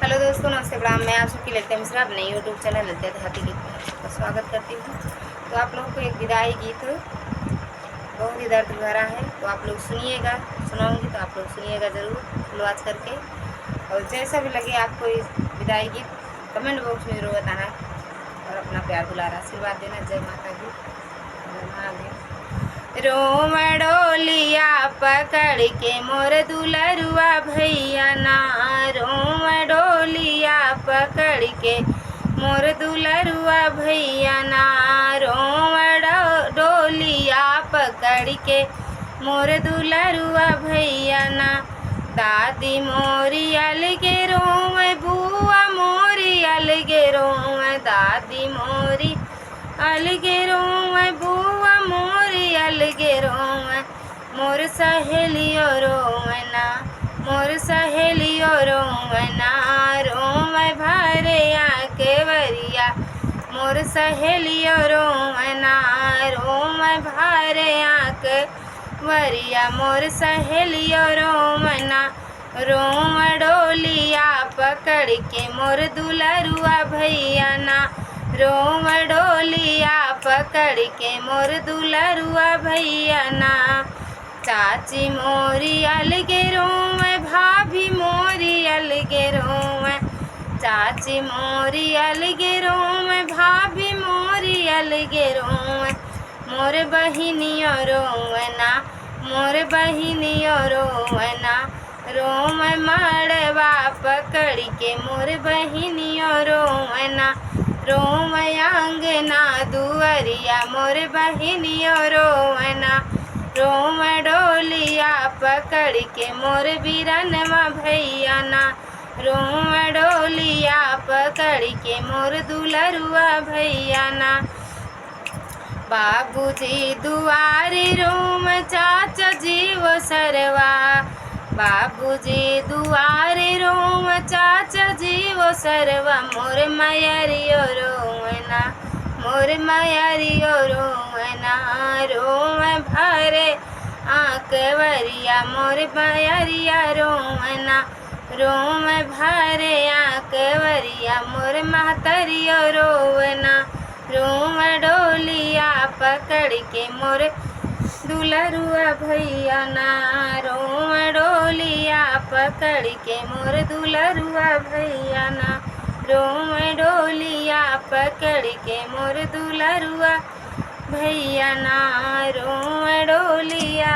Hello दोस्तों, नमस्ते प्रणाम। मैं आप सबकी ललिता मिश्रा अपने यूट्यूब चैनल ललिता देहाती गीत का स्वागत करती हूँ। तो आप लोगों को एक विदाई गीत बहुत ही दर्द भरा है, तो आप लोग सुनिएगा। सुनाऊंगी तो आप लोग सुनिएगा ज़रूर फुल आवाज़ करके। और जैसा भी लगे आपको इस विदाई गीत कमेंट बॉक्स में ज़रूर बताना और अपना प्यार दुलारा आशीर्वाद देना। जय माता दी, जय महादेव। रोम डोलिया पकड़ के मोर दुलरुआ भैया ना, रोम डोलिया पकड़ के मोर दुलरुआ भैया ना, रोम डोलिया पकड़ के मोर दुलरुआ भैया ना। दादी मोरी अलगे रोम, बुआ मोरी अलगे रोम, दादी मोरी अलगे रोम, बुआ मोरी अलगे रोम, मोर सहेलियो रोम ना, मोर सहेलियो रोम ना, रोम भरे आके वरिया, मोर सहेलियो रोम ना, रोम भरे आके वरिया, मोर सहेलियो रोम ना। रोम डोलिया पकड़ के मोर दुलरुआ भैया ना, रोम डोलिया पकड़ के मोर दुलरुआ भैया ना। चाची मोरी अलगे रोम, भाभी मोरी अलगे रोम, चाची मोरी अलगे रोम, भाभी मोरी अलगे रोम, मोर बहिनियो रोम ना, मोर बहिनियो रोम ना, रोम मड़वा पकड़ के मोर बहिनियो रोम ना, रोम आंगना दुअरिया मोर बहिनियो रोम ना, रोम डोलिया पकड़ के मोर बिरनवा भैया ना, रोम डोलिया पकड़ के मोर दुलरुआ भैया ना। बाबूजी दुआरे रोम, चाचा जी वो सरवा, बाबूजी दुआरे रोम, चाचा जी वो सरवा, मोर मयरियो रोम ना, मोर मयरियो रोम ना, रोम भरे आंकवरिया मोर मयरिया रोम ना, रोम भरे आंकवरिया मोर महतरियो रोम ना, रोम डोलिया पकड़ के मोर दुलरुआ भैया ना, रोम डोलिया पकड़ के मोर दुलरुआ भैया ना, रोम डोलिया पकड़ के मोर दुलरुआ भैया ना, रोम डोलिया